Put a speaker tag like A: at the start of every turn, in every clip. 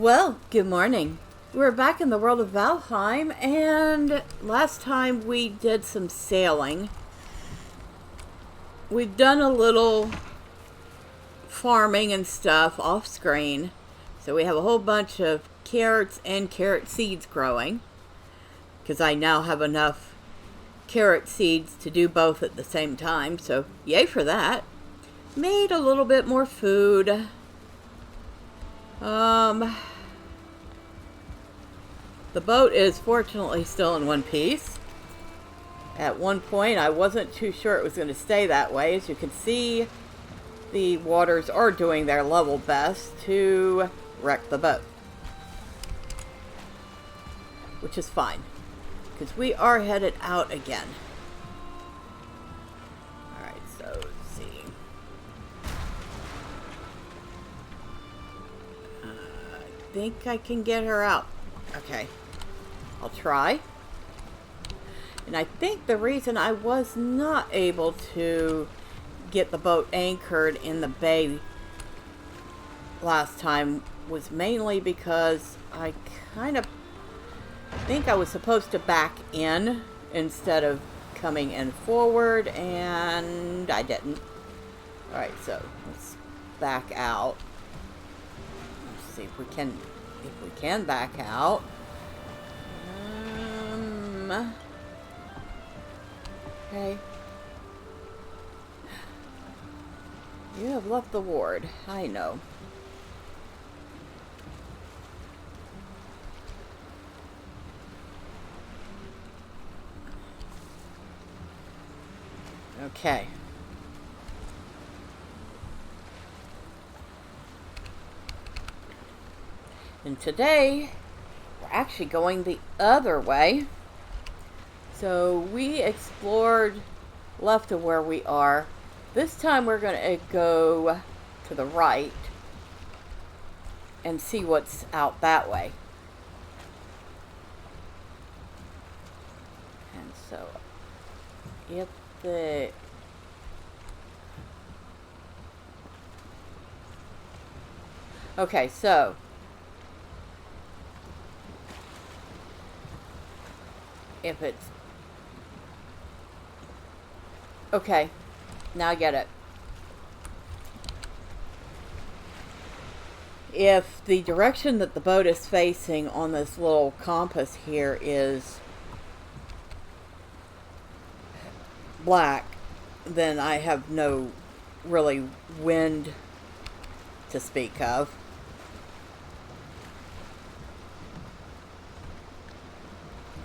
A: Well, good morning. We're back in the world of Valheim, and last time we did some sailing. We've done a little farming and stuff off screen. So we have a whole bunch of carrots and carrot seeds growing, because I now have enough carrot seeds to do both at the same time, so yay for that. Made a little bit more food. The boat is fortunately still in one piece. At one point, I wasn't too sure it was going to stay that way. As you can see, the waters are doing their level best to wreck the boat. Which is fine, because we are headed out again. Alright, so let's see. I think I can get her out. Okay. I'll try. And I think the reason I was not able to get the boat anchored in the bay last time was mainly because I kind of think I was supposed to back in instead of coming in forward, and I didn't. Alright, so let's back out. Let's see if we can back out. Okay. You have left the ward. I know. Okay. And today, we're actually going the other way. So we explored left of where we are. This time we're going to go to the right and see what's out that way. And so if the okay, so if it's okay, now I get it. If the direction that the boat is facing on this little compass here is black, then I have no really wind to speak of.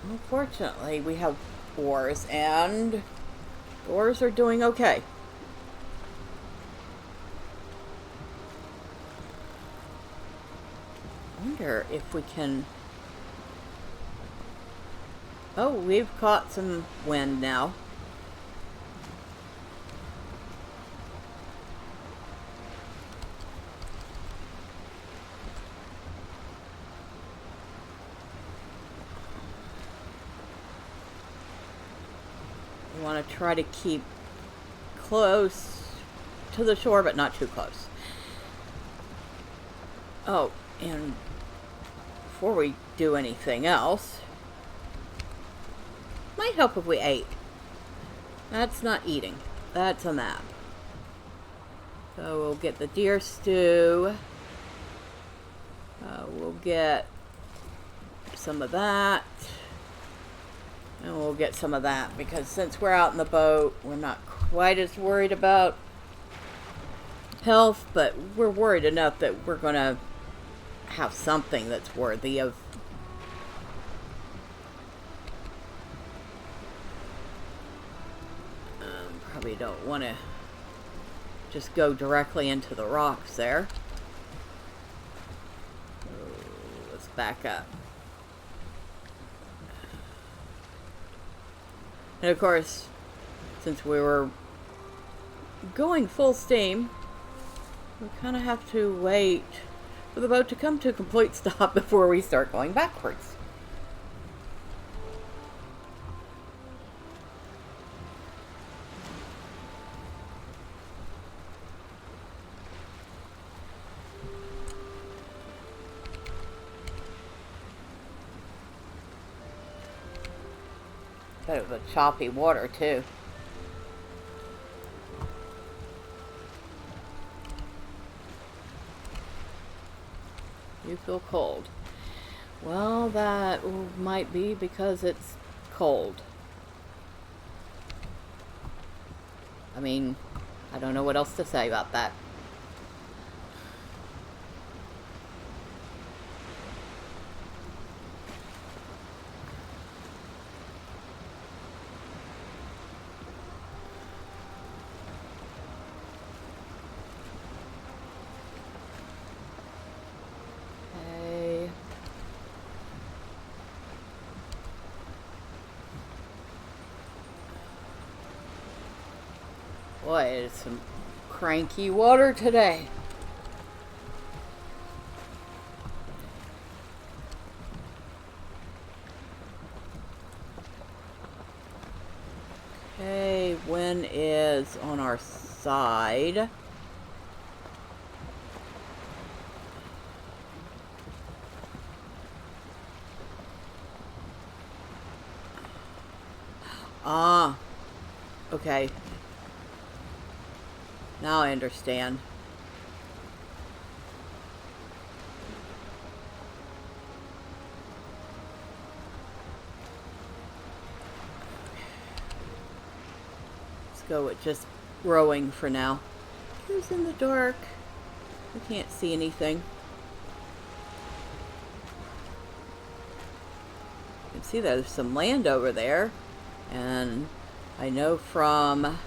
A: Unfortunately, we have oars, and oars are doing okay. I wonder if we can... Oh, we've caught some wind now. We want to try to keep close to the shore, but not too close. Oh, and before we do anything else, might help if we ate. That's not eating. That's a nap. So we'll get the deer stew. We'll get some of that. And we'll get some of that, because since we're out in the boat, we're not quite as worried about health, but we're worried enough that we're going to have something that's worthy of probably don't want to just go directly into the rocks there. So let's back up. And of course, since we were going full steam, we kind of have to wait for the boat to come to a complete stop before we start going backwards. Bit of a choppy water too. You feel cold. Well, that might be because it's cold. I mean, I don't know what else to say about that. Boy, it's some cranky water today. Okay, Wynn is on our side. Ah, okay. Now I understand. Let's go with just rowing for now. Who's in the dark? I can't see anything. You can see there's some land over there. And I know from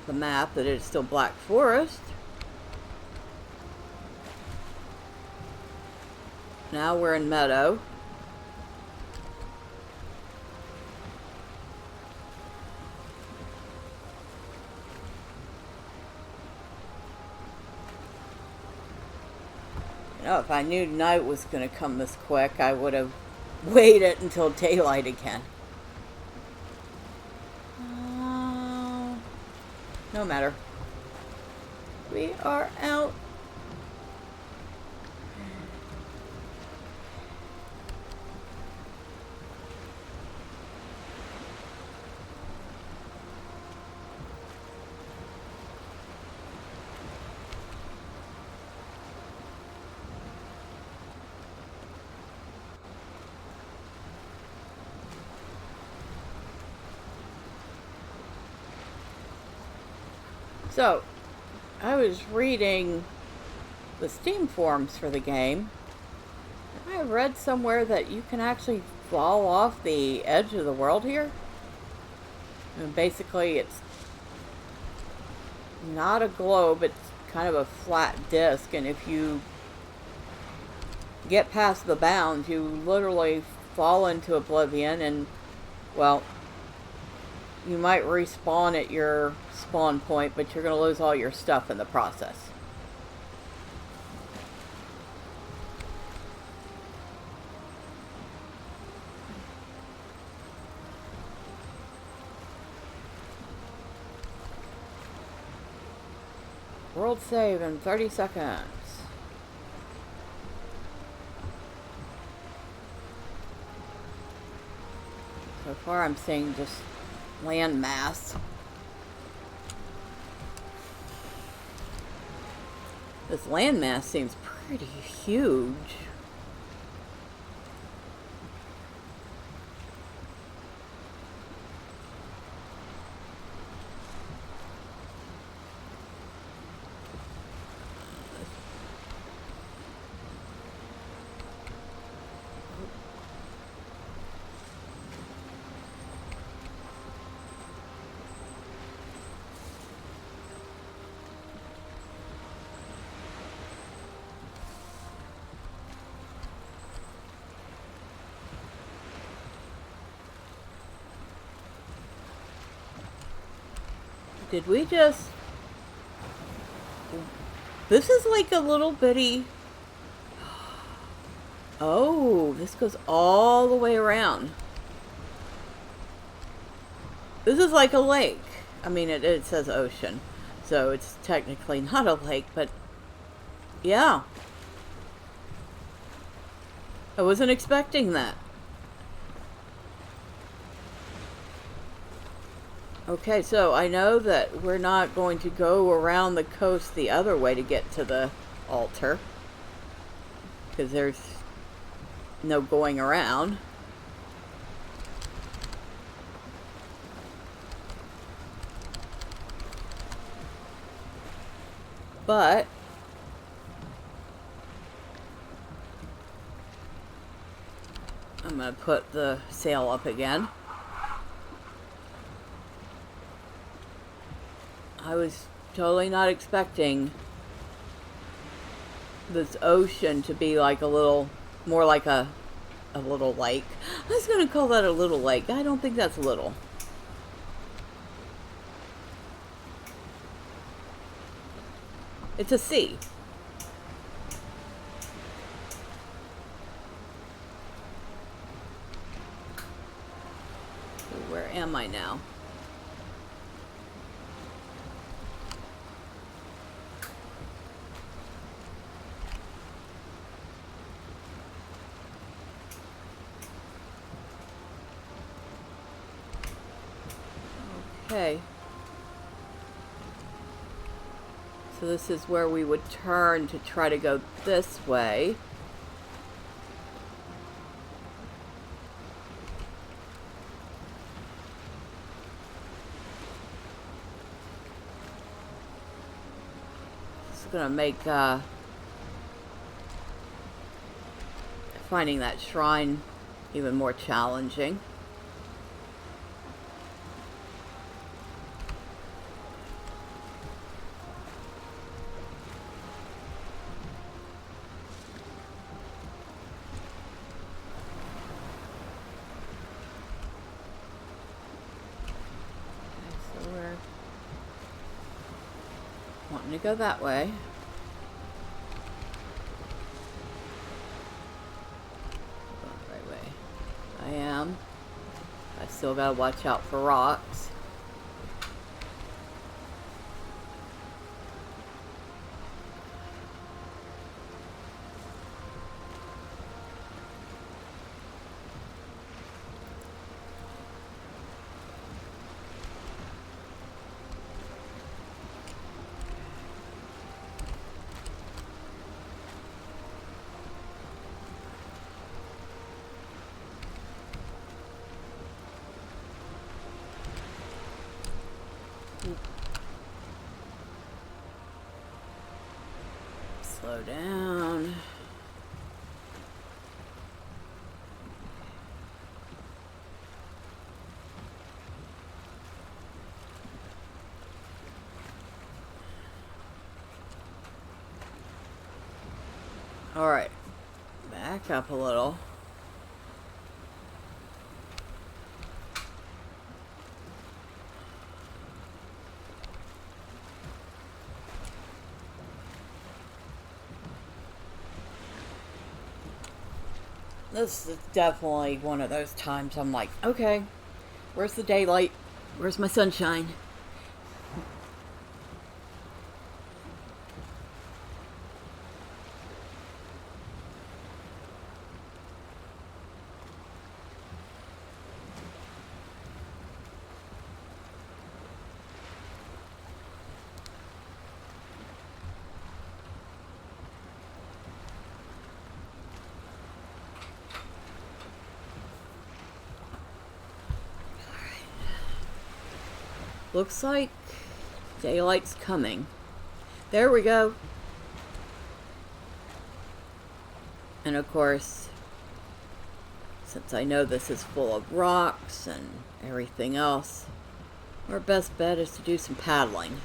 A: the map that it's still Black Forest. Now we're in Meadow. You know, if I knew night was going to come this quick, I would have waited until daylight again. No matter. We are out. So, I was reading the Steam forums for the game. I read somewhere that you can actually fall off the edge of the world here. And basically, it's not a globe, it's kind of a flat disc, and if you get past the bounds, you literally fall into oblivion, and, well, you might respawn at your spawn point, but you're going to lose all your stuff in the process. World save in 30 seconds. So far I'm seeing just land mass. This landmass seems pretty huge. Did we just... This is like a little bitty... Oh, this goes all the way around. This is like a lake. I mean, it says ocean, so it's technically not a lake, but... Yeah. I wasn't expecting that. Okay, so I know that we're not going to go around the coast the other way to get to the altar, because there's no going around. But I'm going to put the sail up again. I was totally not expecting this ocean to be like a little, more like a little lake. I was going to call that a little lake. I don't think that's little. It's a sea. So where am I now? Okay. So this is where we would turn to try to go this way. It's gonna make finding that shrine even more challenging. Wanting to go that way. Going the right way. I am. I still gotta watch out for rocks. Slow down. All right, back up a little. This is definitely one of those times I'm like, okay, where's the daylight? Where's my sunshine? Looks like daylight's coming. There we go. And of course, since I know this is full of rocks and everything else, our best bet is to do some paddling.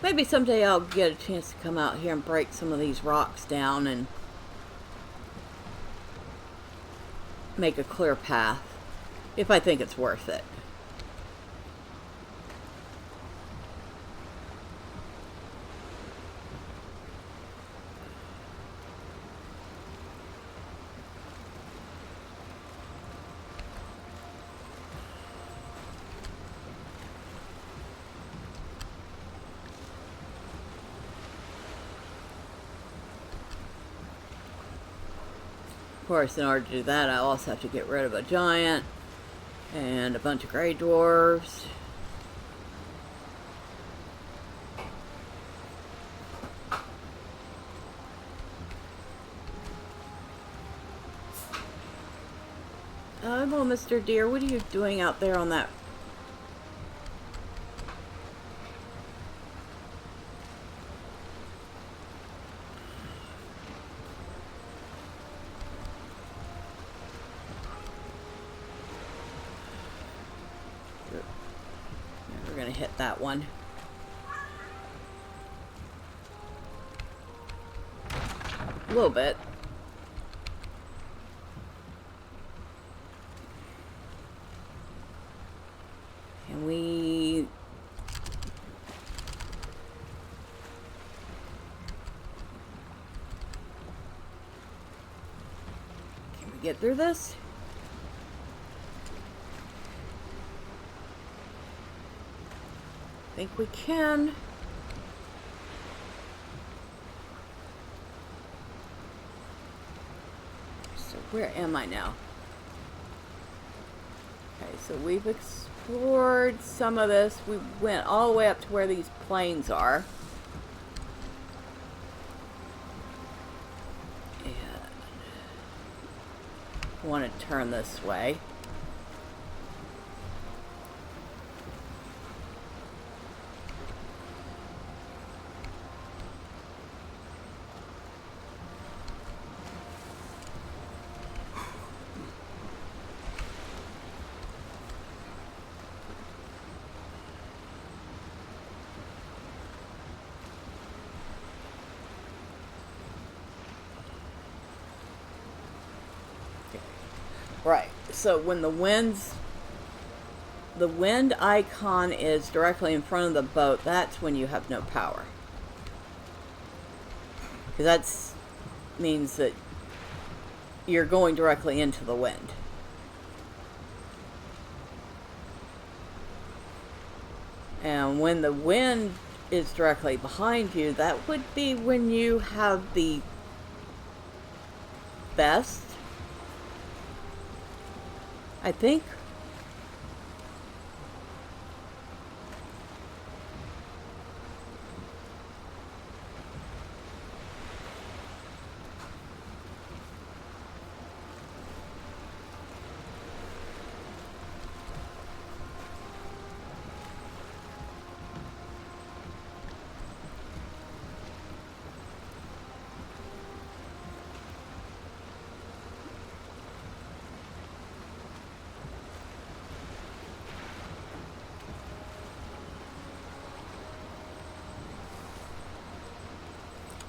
A: Maybe someday I'll get a chance to come out here and break some of these rocks down and make a clear path, if I think it's worth it. Of course, in order to do that, I also have to get rid of a giant and a bunch of gray dwarves. Well, Mr. Deer, what are you doing out there on that? We're gonna hit that one. A little bit. Can we... get through this? I think we can. So where am I now? Okay, so we've explored some of this. We went all the way up to where these plains are. And I want to turn this way. Right, so when the wind icon is directly in front of the boat, that's when you have no power. Because that means that you're going directly into the wind. And when the wind is directly behind you, that would be when you have the best, I think.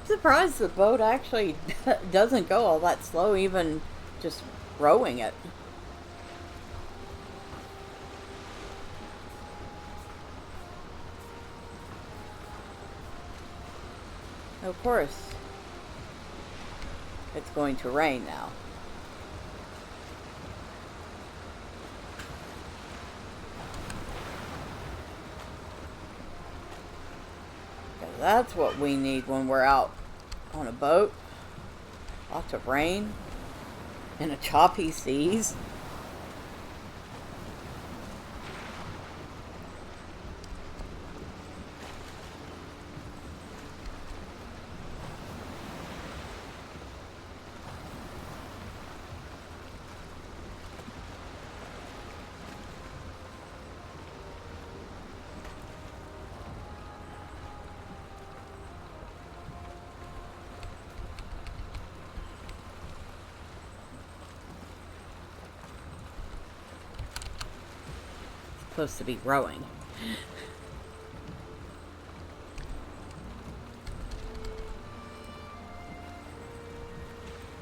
A: Surprised the boat actually doesn't go all that slow, even just rowing it. Of course, it's going to rain now. That's what we need when we're out on a boat. Lots of rain and a choppy seas. Supposed to be rowing.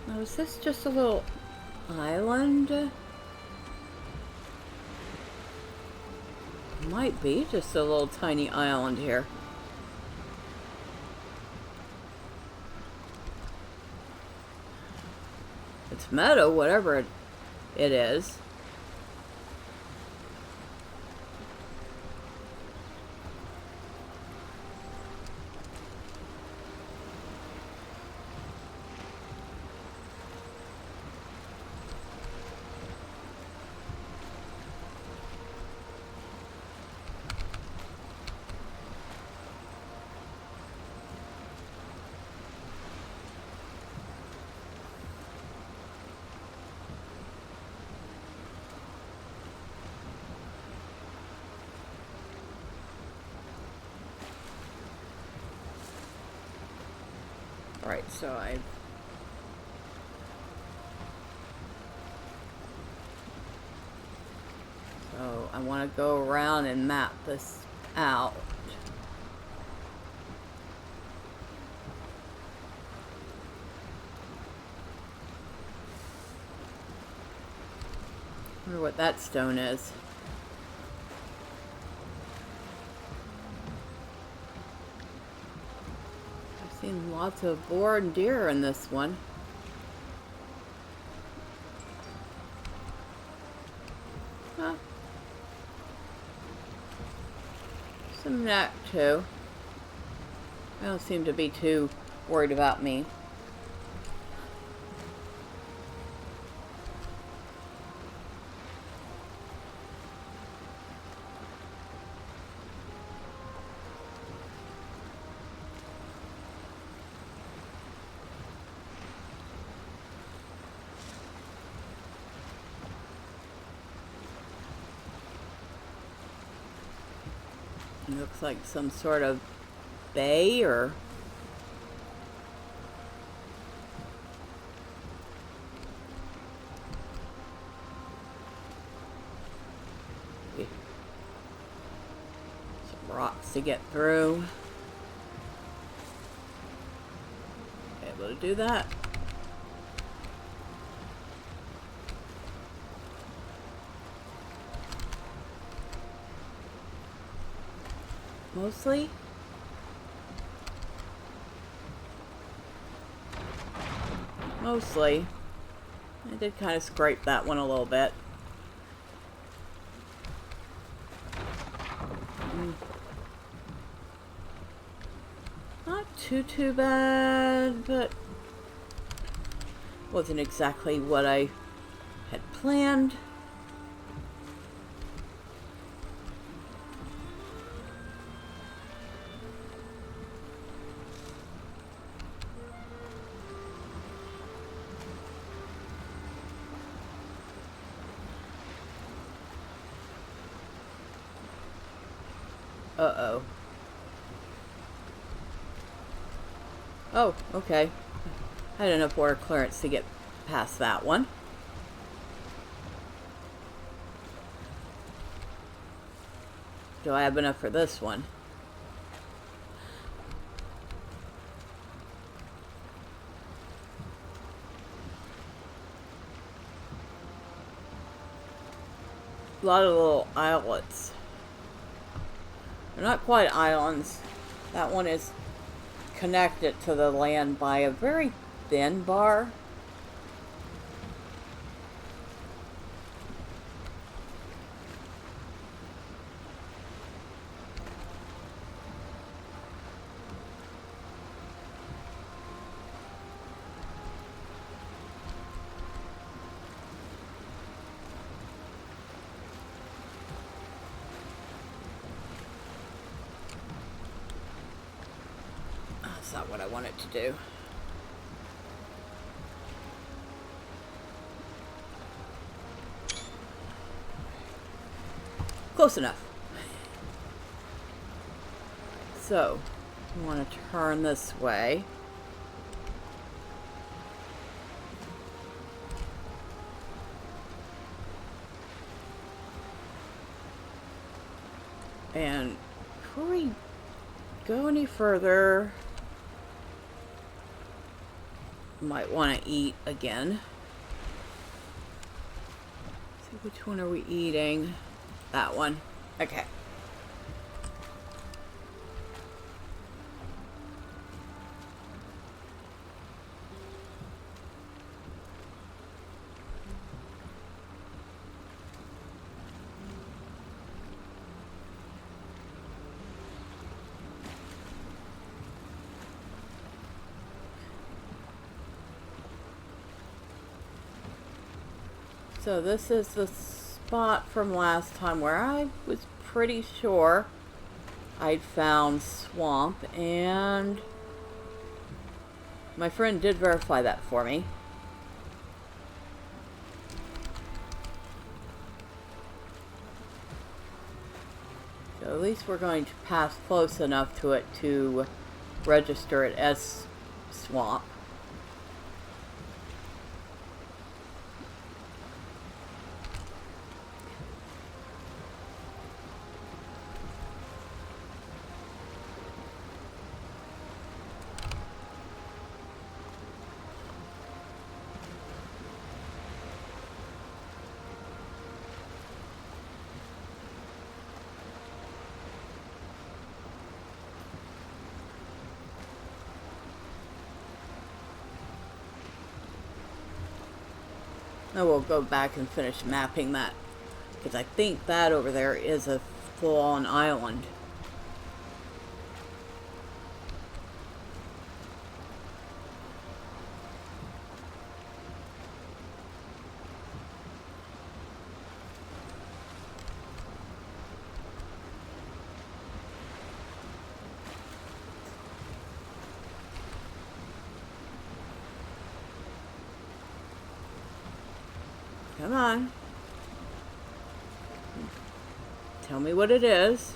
A: Now, is this just a little island? It might be just a little tiny island here. It's meadow, whatever it is. Right, so I want to go around and map this out. I wonder what that stone is. I've seen lots of boar and deer in this one. Huh. Some neck too. They don't seem to be too worried about me. It looks like some sort of bay or... some rocks to get through. Able to do that. Mostly. I did kind of scrape that one a little bit. Not too bad, but wasn't exactly what I had planned. Uh-oh. Oh, okay. I had enough water clearance to get past that one. Do I have enough for this one? A lot of little islets. They're not quite islands. That one is connected to the land by a very thin bar. That's not what I wanted to do. Close enough. So, we want to turn this way. And before we go any further, might want to eat again. See, which one are we eating? That one. Okay. So this is the spot from last time where I was pretty sure I'd found swamp, and my friend did verify that for me. So at least we're going to pass close enough to it to register it as swamp. I will go back and finish mapping that, because I think that over there is a full-on island. Come on. Tell me what it is.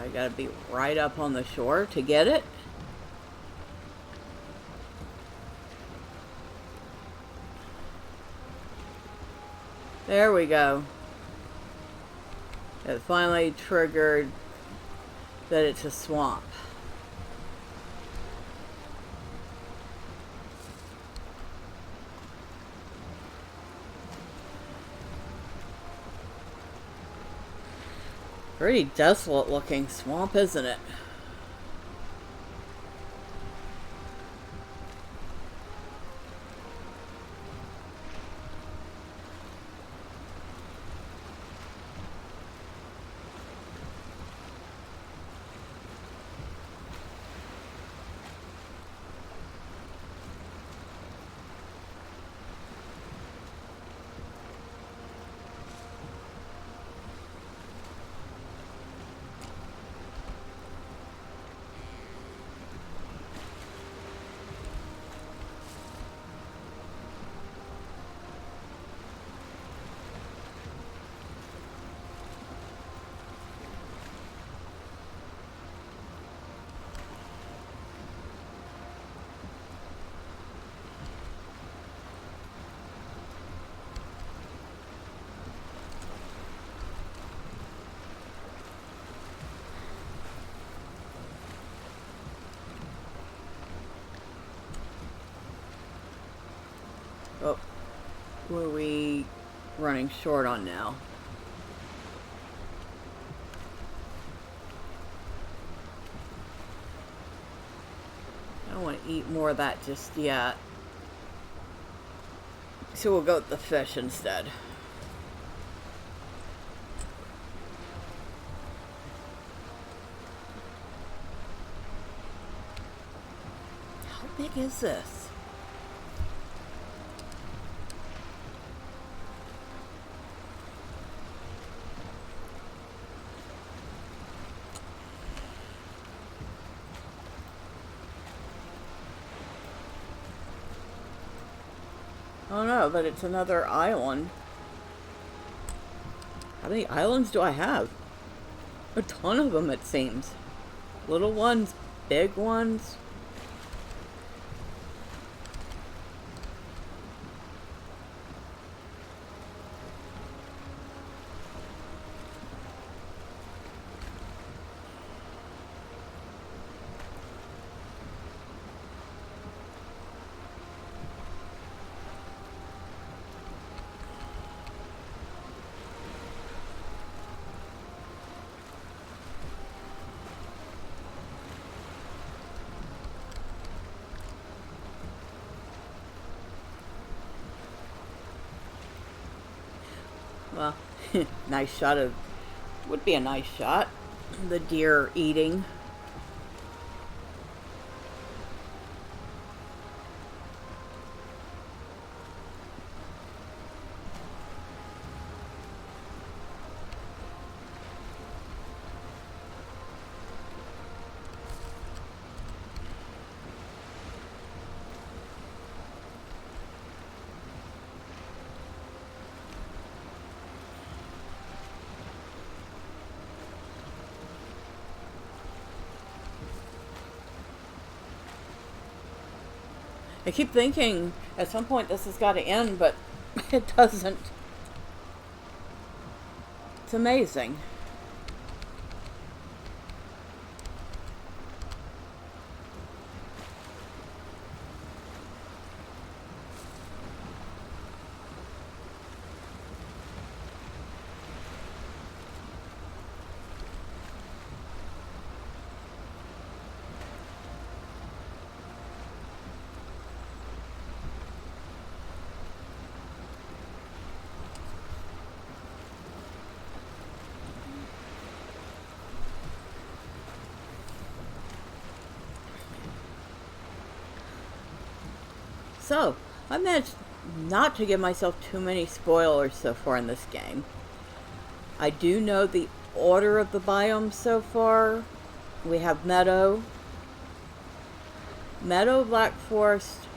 A: I gotta be right up on the shore to get it. There we go. It finally triggered that it's a swamp. Pretty desolate looking swamp, isn't it? Oh, what are we running short on now? I don't want to eat more of that just yet. So we'll go with the fish instead. How big is this? Oh no, but it's another island. How many islands do I have? A ton of them, it seems. Little ones, big ones. Well, nice shot of, would be a nice shot. The deer eating. I keep thinking at some point this has got to end, but it doesn't. It's amazing. So, I managed not to give myself too many spoilers so far in this game. I do know the order of the biomes so far. We have Meadow, Black Forest,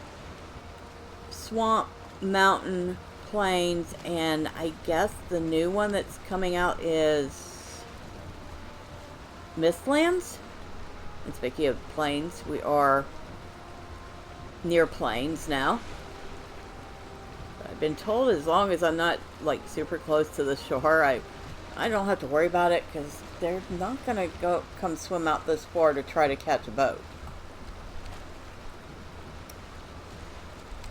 A: Swamp, Mountain, Plains, and I guess the new one that's coming out is Mistlands. And speaking of plains, we are near plains now. I've been told as long as I'm not like super close to the shore, I don't have to worry about it, because they're not gonna come swim out this far to try to catch a boat.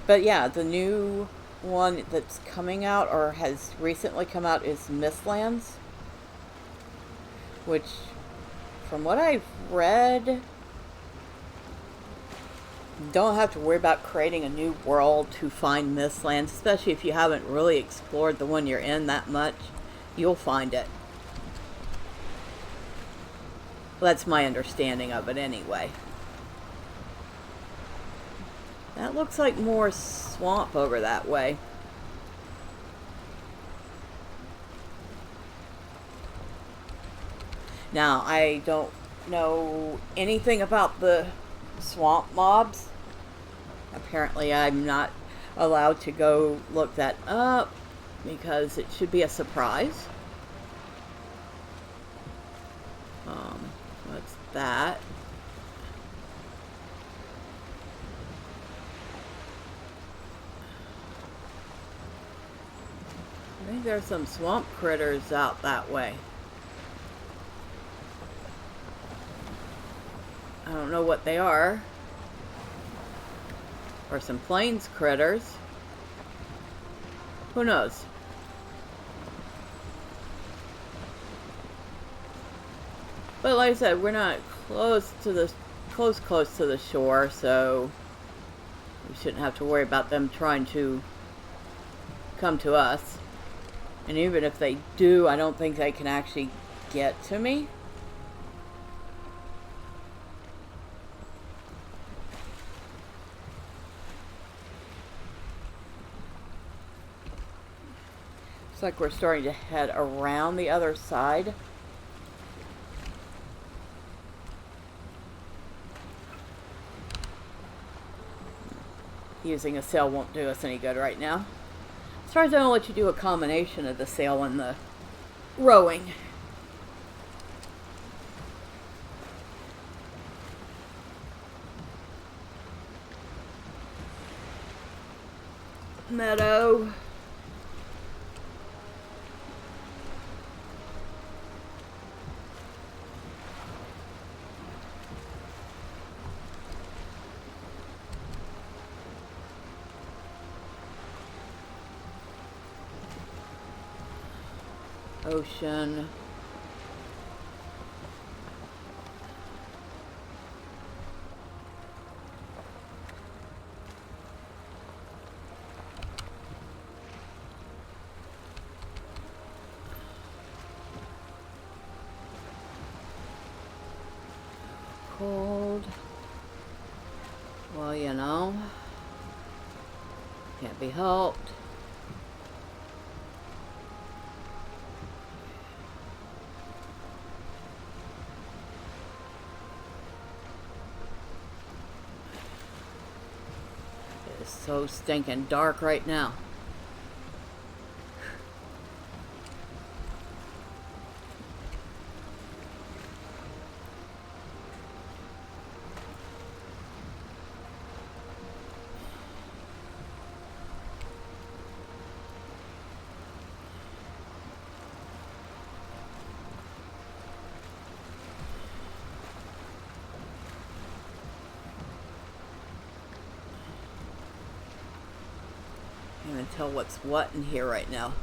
A: But yeah, the new one that's coming out, or has recently come out, is Mistlands, which, from what I've read, don't have to worry about creating a new world to find Mistlands, especially if you haven't really explored the one you're in that much. You'll find it. Well, that's my understanding of it anyway. That looks like more swamp over that way. Now, I don't know anything about the swamp mobs. Apparently, I'm not allowed to go look that up because it should be a surprise. What's that? I think there's some swamp critters out that way. I don't know what they are. Or some plains critters. Who knows? But like I said, we're not close to the close to the shore, so we shouldn't have to worry about them trying to come to us. And even if they do, I don't think they can actually get to me. Looks like we're starting to head around the other side. Using a sail won't do us any good right now. As far as I don't let you do a combination of the sail and the rowing. Meadow. Ocean. Cold. Well, you know, can't be helped. It's so stinking dark right now. even tell what's what in here right now.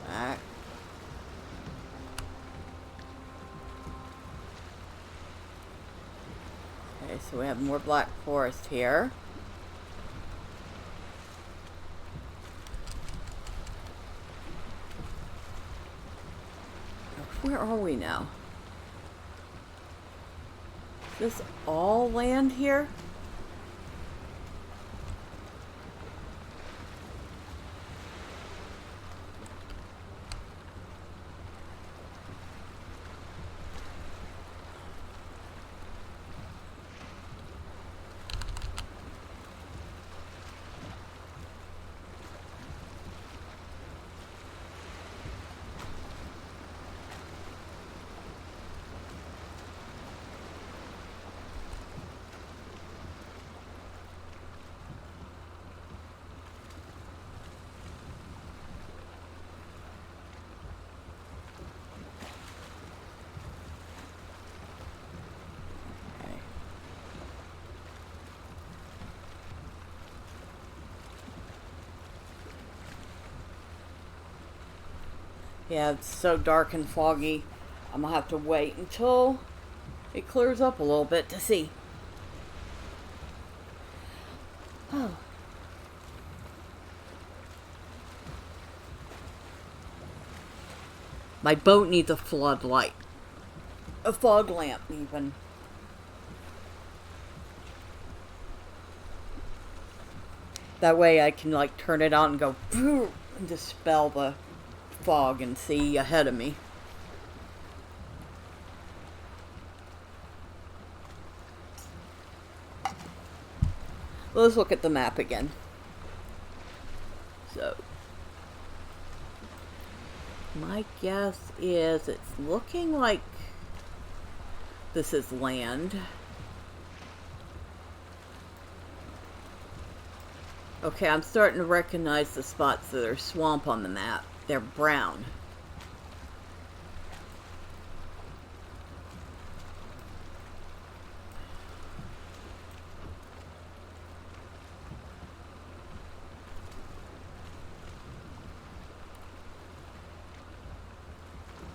A: Back. Okay, so we have more black forest here. Where are we now? Is this all land here? Yeah, it's so dark and foggy. I'm gonna have to wait until it clears up a little bit to see. Oh. My boat needs a floodlight. A fog lamp, even. That way I can, like, turn it on and go, and dispel the fog and see ahead of me. Let's look at the map again. So, my guess is it's looking like this is land. Okay, I'm starting to recognize the spots that are swamp on the map. They're brown.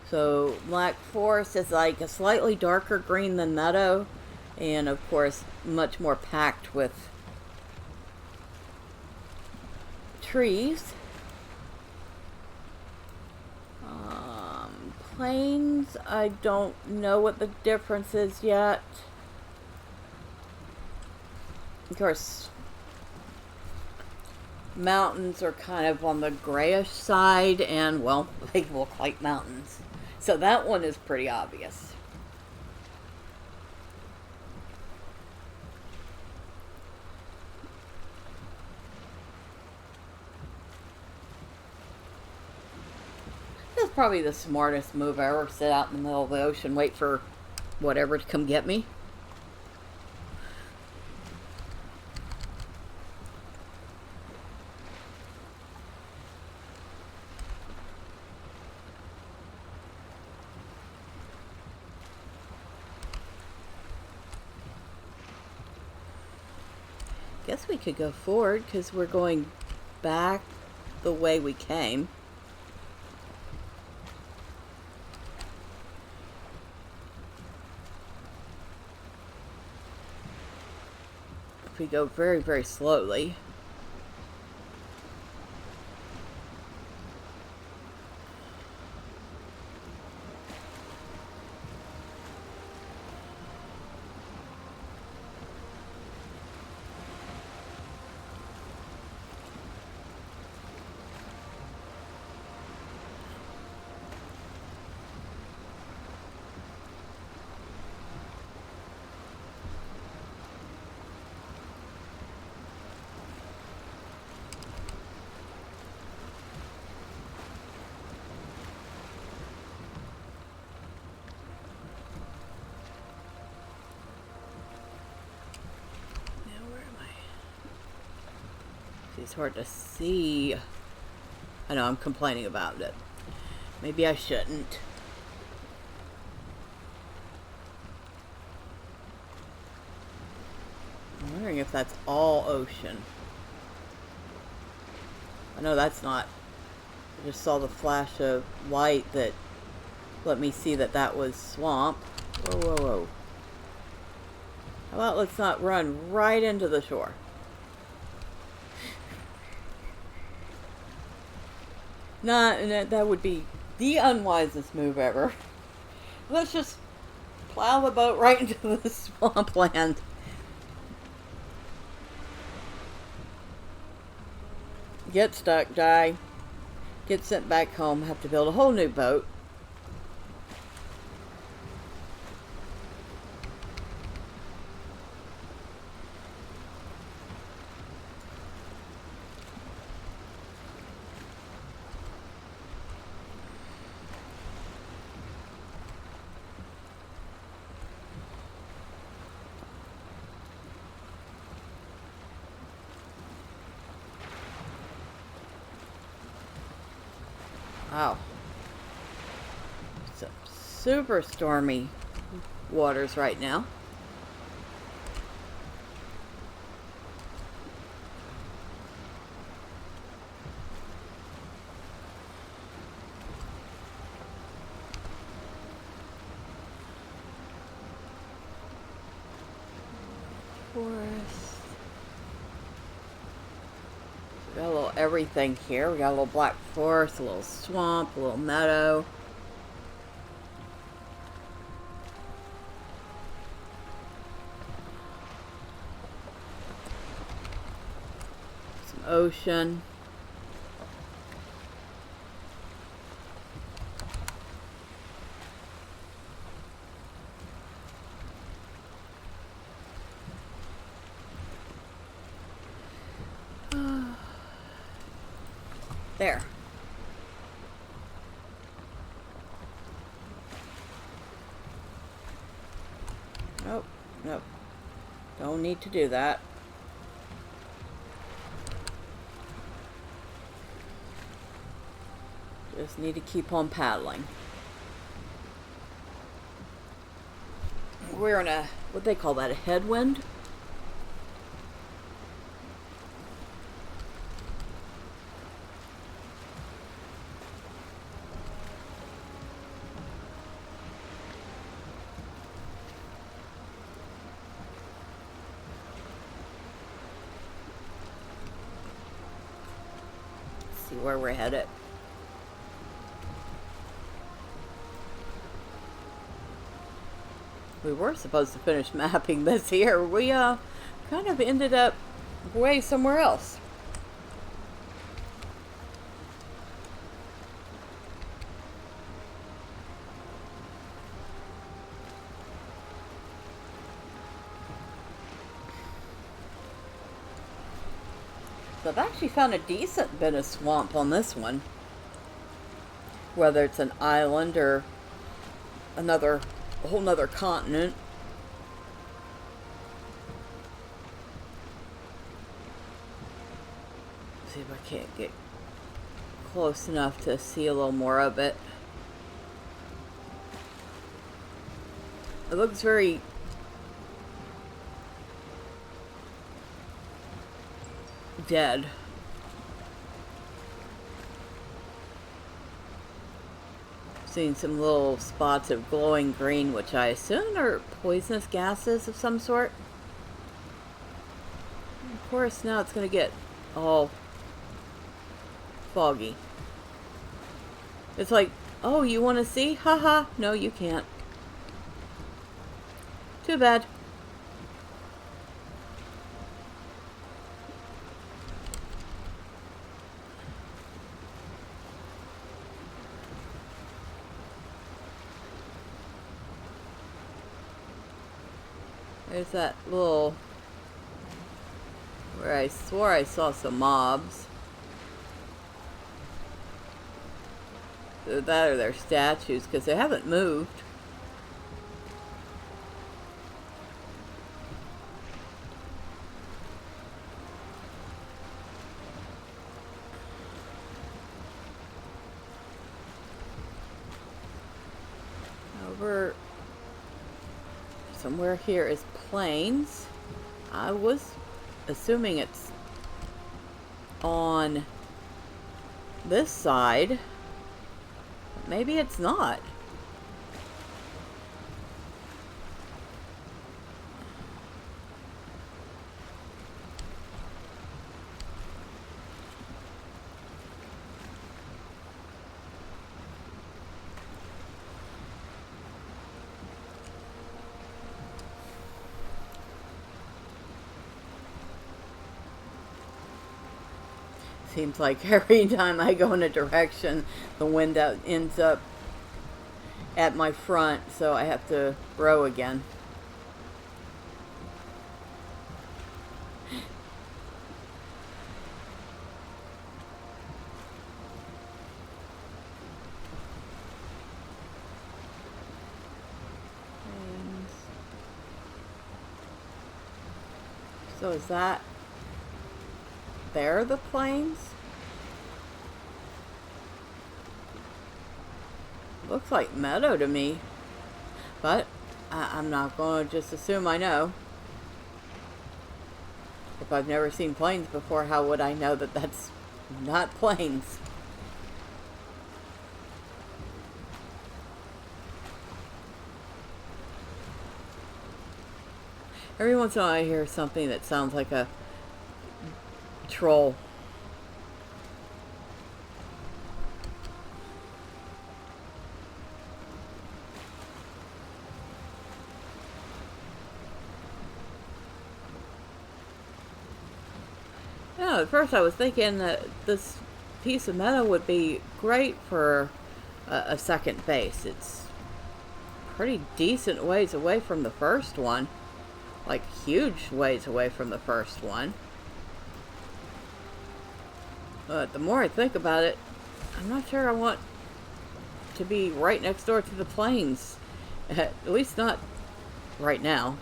A: So Black Forest is like a slightly darker green than Meadow, and of course much more packed with trees. Plains, I don't know what the difference is yet. Of course, mountains are kind of on the grayish side, and well, they look like mountains. So that one is pretty obvious. That's probably the smartest move I ever. Sit out in the middle of the ocean, wait for whatever to come get me. Guess we could go forward because we're going back the way we came. If we go very, very slowly. It's hard to see. I know I'm complaining about it. Maybe I shouldn't. I'm wondering if that's all ocean. I know that's not. I just saw the flash of light that let me see that that was swamp. Whoa, whoa, whoa. How about let's not run right into the shore? That would be the unwisest move ever. Let's just plow the boat right into the swampland. Get stuck, die. Get sent back home, have to build a whole new boat. Wow. Some super stormy waters right now. Forest. We got a little everything here. We got a little black forest, a little swamp, a little meadow. Some ocean. There. Nope, nope. Don't need to do that. Just need to keep on paddling. We're in a, what they call that, a headwind? See where we're headed. We were supposed to finish mapping this here. We kind of ended up way somewhere else. So I've actually found a decent bit of swamp on this one. Whether it's an island or a whole nother continent. See if I can't get close enough to see a little more of it. It looks very dead. Seeing some little spots of glowing green, which I assume are poisonous gases of some sort. And of course, now it's going to get all foggy. It's like, oh, you want to see? Haha. No, you can't. Too bad. There's that little... where I swore I saw some mobs. Either that or they're statues, because they haven't moved. Over somewhere here is plains. I was assuming it's on this side. Maybe it's not. Seems like every time I go in a direction, the wind ends up at my front, so I have to row again. And so is that there, the plains? Looks like meadow to me, but I'm not going to just assume I know. If I've never seen plains before, how would I know that that's not plains? Every once in a while I hear something that sounds like a troll. Yeah, at first I was thinking that this piece of meadow would be great for a second base. It's pretty decent ways away from the first one. Like huge ways away from the first one. But the more I think about it, I'm not sure I want to be right next door to the plains. At least not right now.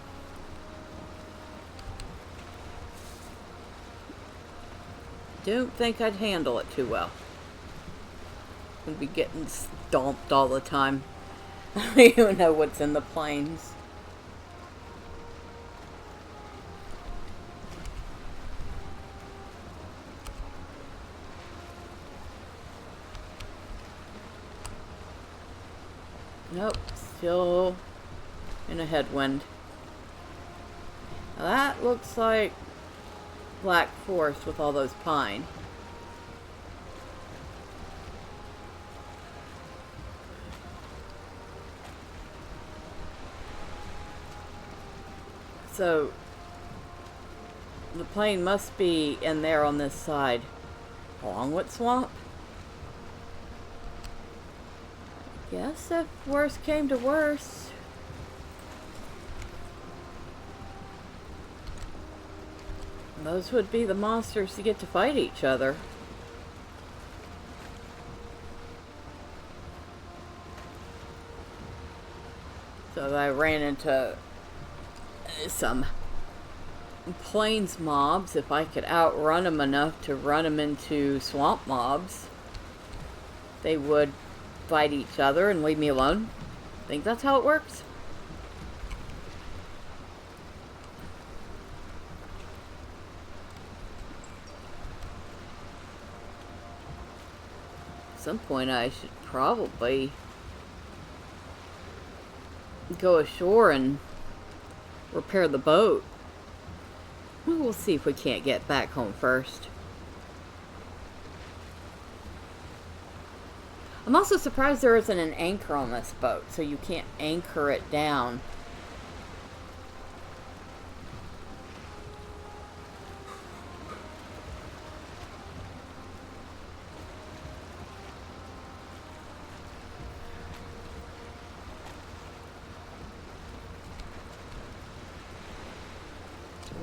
A: Don't think I'd handle it too well. I'd be getting stomped all the time. I don't even know what's in the plains. Nope, still in a headwind. Now that looks like Black Forest with all those pine. So the plane must be in there on this side. Longwood Swamp? Guess if worst came to worst, those would be the monsters to get to fight each other. So I ran into some plains mobs. If I could outrun them enough to run them into swamp mobs, they would fight each other and leave me alone. Think that's how it works? some point I should probably go ashore and repair the boat. We'll see if we can't get back home first. I'm also surprised there isn't an anchor on this boat, so you can't anchor it down.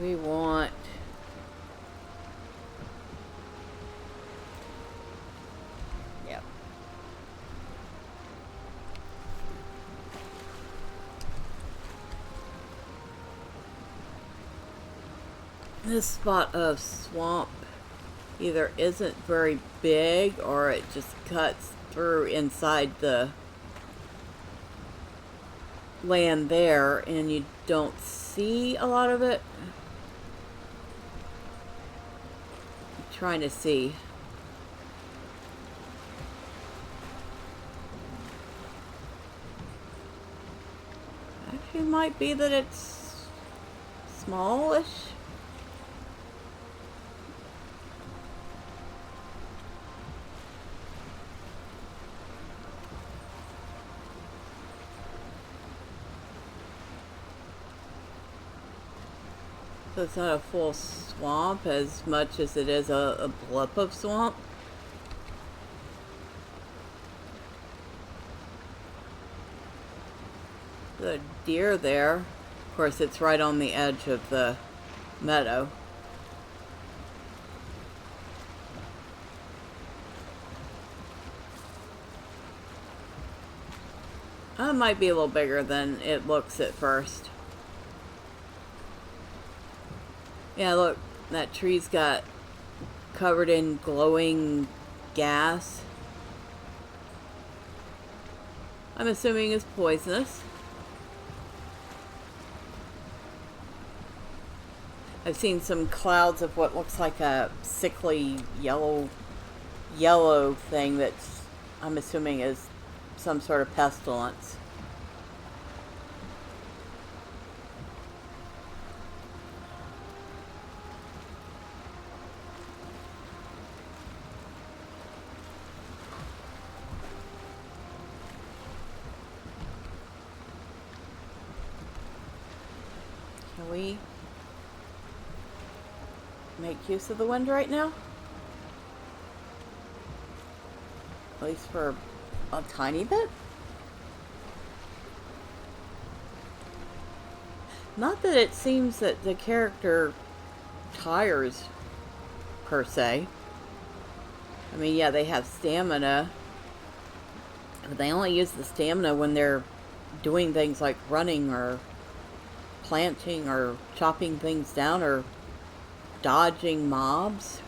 A: We want... Yep. This spot of swamp either isn't very big or it just cuts through inside the land there and you don't see a lot of it. Trying to see. Actually, it might be that it's smallish. So it's not a full swamp as much as it is a blip of swamp. The deer there, of course it's right on the edge of the meadow. It might be a little bigger than it looks at first. Yeah, look, that tree's got covered in glowing gas. I'm assuming it's poisonous. I've seen some clouds of what looks like a sickly yellow thing that's, I'm assuming, is some sort of pestilence. Can we make use of the wind right now? At least for a tiny bit? Not that it seems that the character tires, per se. I mean, yeah, they have stamina, but they only use the stamina when they're doing things like running or planting or chopping things down or dodging mobs.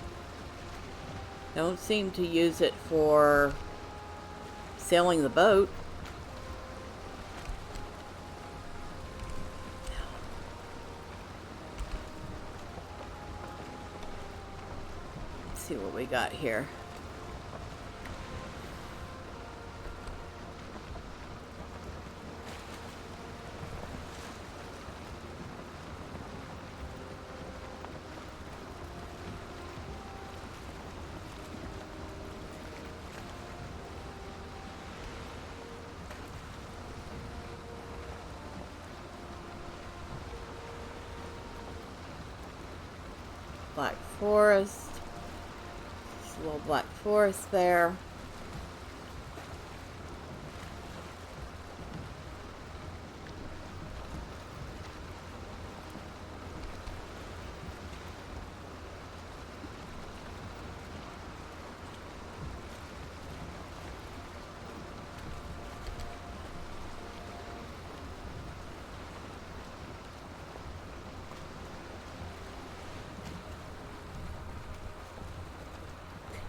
A: Don't seem to use it for sailing the boat. Let's see what we got here. Black forest. There's a little black forest there.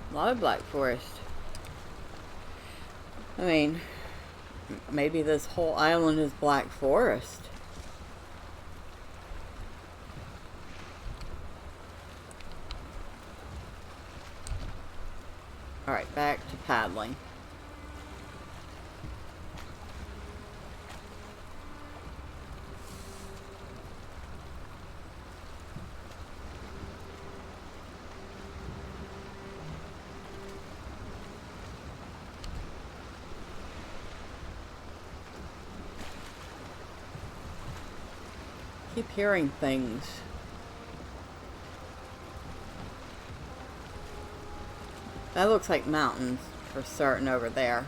A: A lot of black forest. I mean, maybe this whole island is black forest. Alright, back to paddling. Keep hearing things. That looks like mountains for certain over there.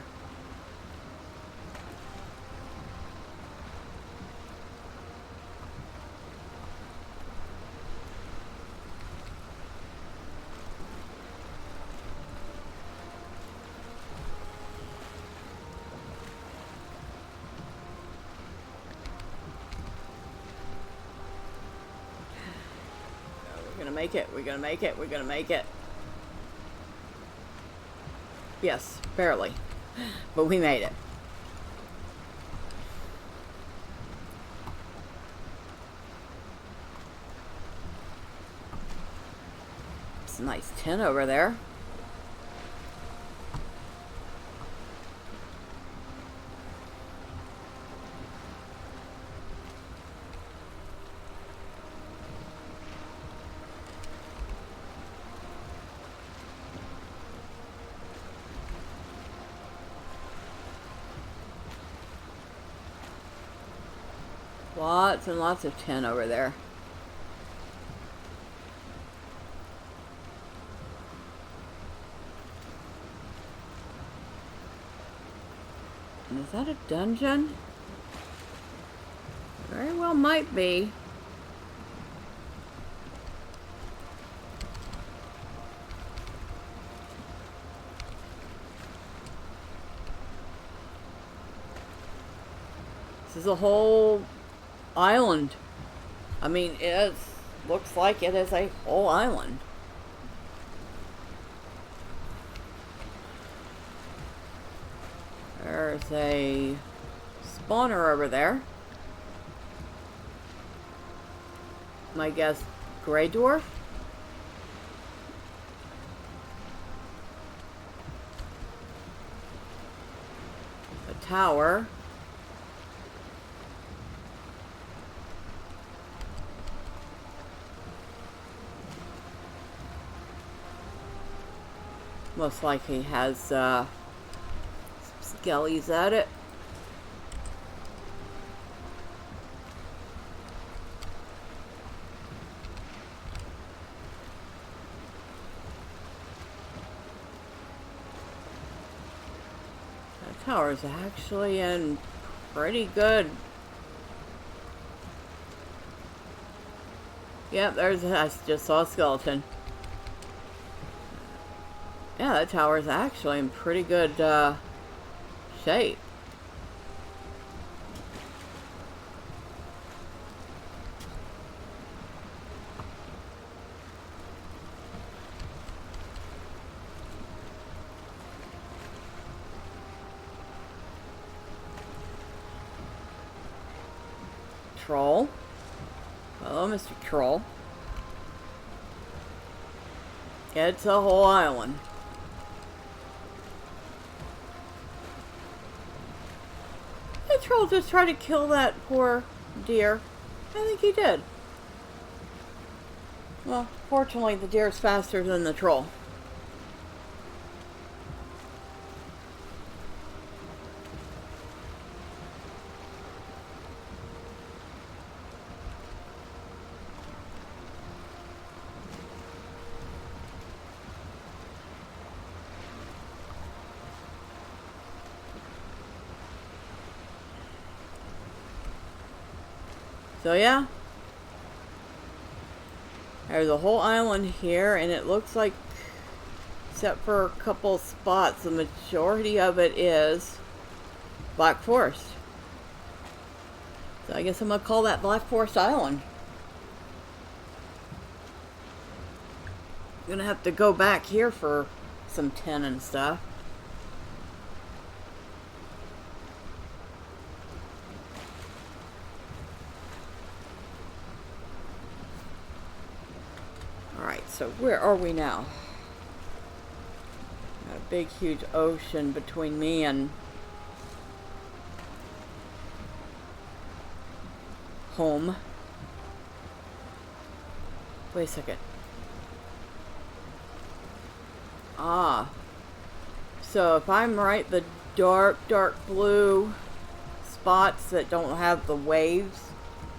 A: We're gonna make it. We're gonna make it. We're gonna make it. Yes, barely. But we made it. It's a nice tent over there. Lots and lots of tin over there. And is that a dungeon? Very well might be. This is a whole island. I mean, it looks like it is a whole island. There's a spawner over there. My guess, gray dwarf? A tower. Most likely has some skellies at it. That tower is actually in pretty good. Yep, I just saw a skeleton. Yeah, that tower is actually in pretty good shape. Troll. Hello, Mr. Troll. It's a whole island. The troll just tried to kill that poor deer. I think he did. Well, fortunately the deer's faster than the troll. So yeah, there's a whole island here, and it looks like, except for a couple spots, the majority of it is Black Forest. So I guess I'm gonna call that Black Forest Island. I'm gonna have to go back here for some tin and stuff. Alright, so where are we now? big, huge ocean between me and home. Wait a second. Ah. So if I'm right, the dark, dark blue spots that don't have the waves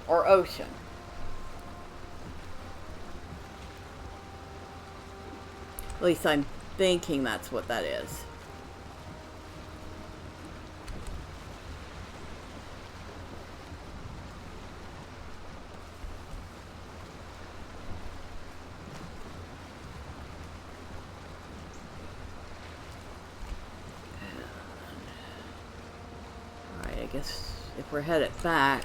A: are ocean. At least I'm thinking that's what that is. Alright, I guess if we're headed back,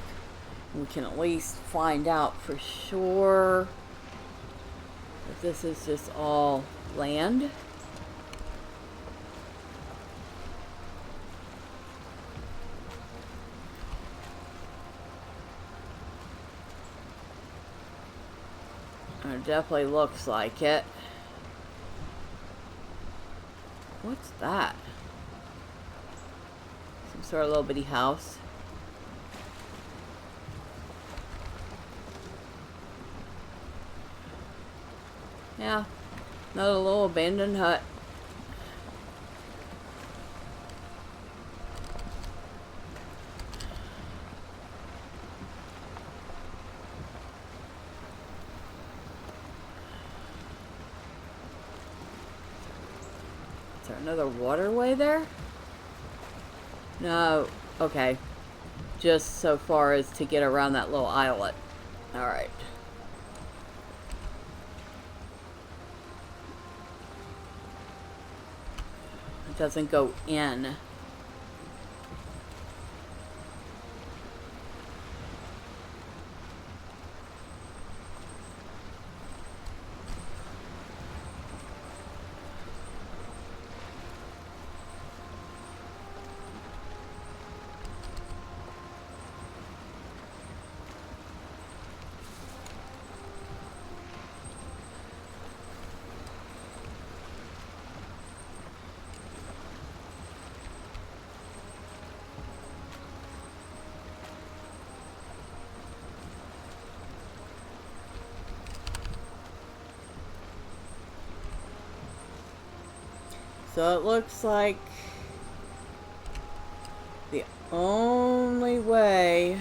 A: we can at least find out for sure if this is just all land. It definitely looks like it. What's that? Some sort of little bitty house. Yeah, another little abandoned hut. Is there another waterway there? No. Okay. Just so far as to get around that little islet. Alright. It doesn't go in. So it looks like the only way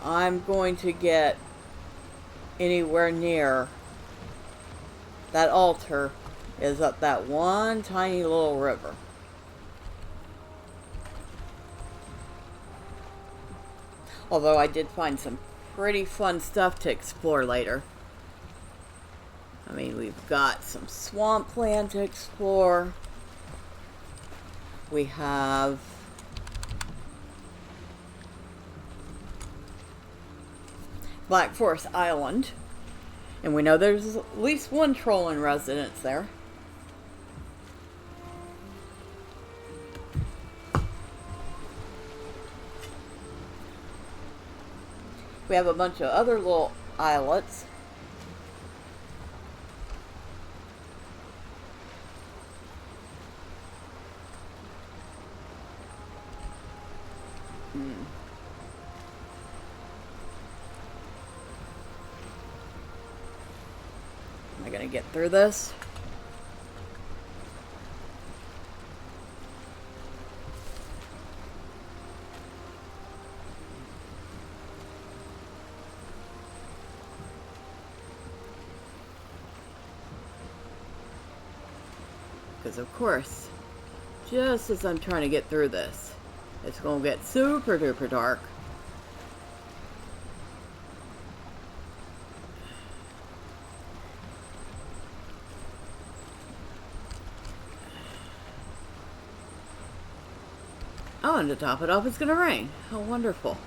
A: I'm going to get anywhere near that altar is up that one tiny little river. Although I did find some pretty fun stuff to explore later. I mean, we've got some swampland to explore. We have Black Forest Island. And we know there's at least one troll in residence there. We have a bunch of other little islets. Am I gonna get through this? Because of course, just as I'm trying to get through this, it's gonna get super duper dark. Oh, and to top it off, it's gonna rain. How wonderful.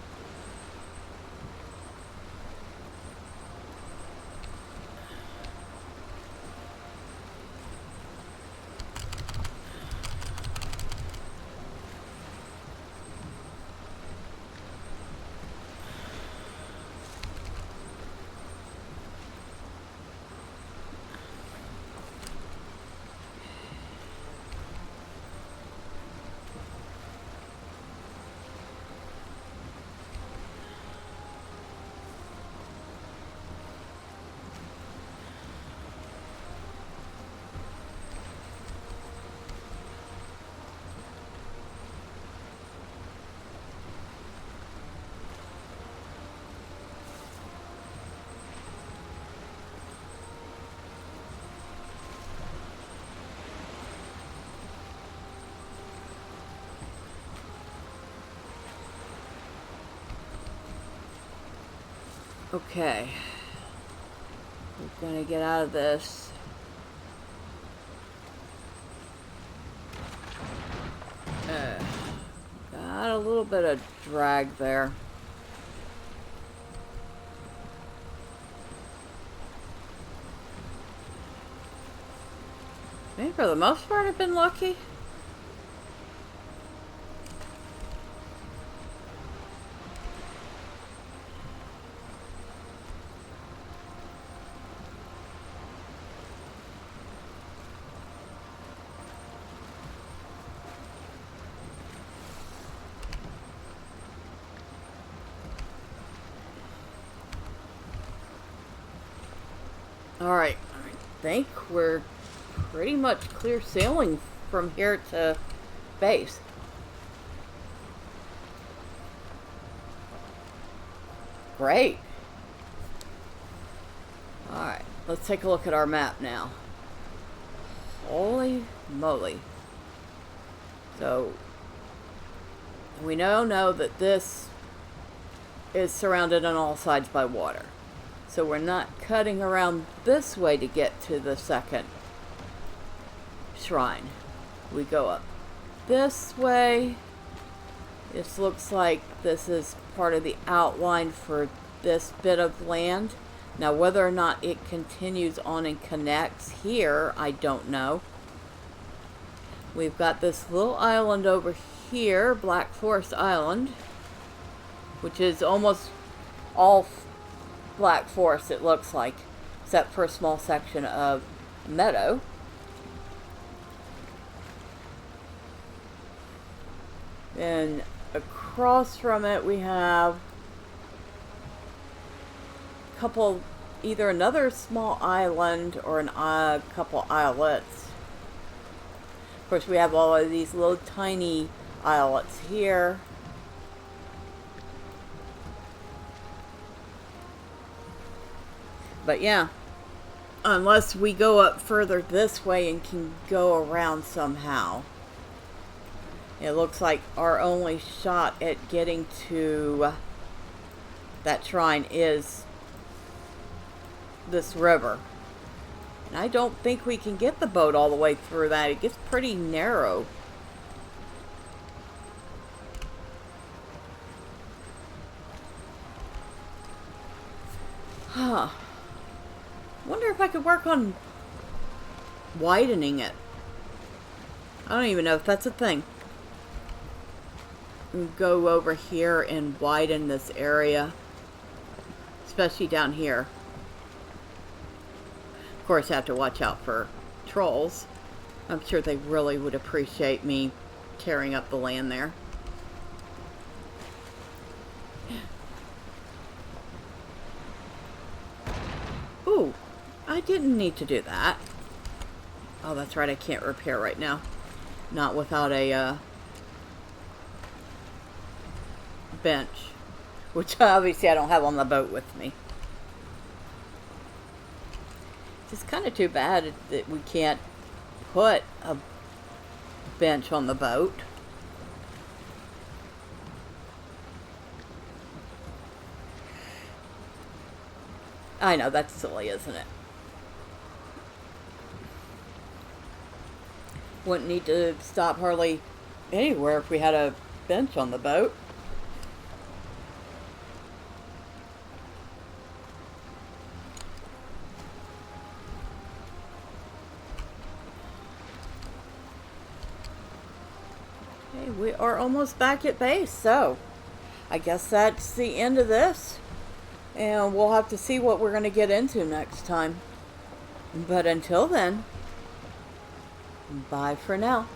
A: Okay. We're gonna get out of this. Got a little bit of drag there. I think for the most part I've been lucky. Alright, I think we're pretty much clear sailing from here to base. Great. Alright, let's take a look at our map now. Holy moly. So, we now know that this is surrounded on all sides by water. So we're not cutting around this way to get to the second shrine. We go up this way. This looks like this is part of the outline for this bit of land. Now whether or not it continues on and connects here, I don't know. We've got this little island over here, Black Forest Island, which is almost all Black Forest, it looks like, except for a small section of meadow. Then across from it we have a couple, either another small island or a couple islets. Of course we have all of these little tiny islets here. But yeah, unless we go up further this way and can go around somehow. It looks like our only shot at getting to that shrine is this river. And I don't think we can get the boat all the way through that. It gets pretty narrow. Huh. Wonder if I could work on widening it. I don't even know if that's a thing. Go over here and widen this area, especially down here. Of course I have to watch out for trolls. I'm sure they really would appreciate me tearing up the land there. Ooh, I didn't need to do that. Oh, that's right, I can't repair right now. Not without a bench, which obviously I don't have on the boat with me. It's kind of too bad that we can't put a bench on the boat. I know, that's silly, isn't it? Wouldn't need to stop hardly anywhere if we had a bench on the boat. Okay, we are almost back at base, so I guess that's the end of this. And we'll have to see what we're going to get into next time. But until then, bye for now.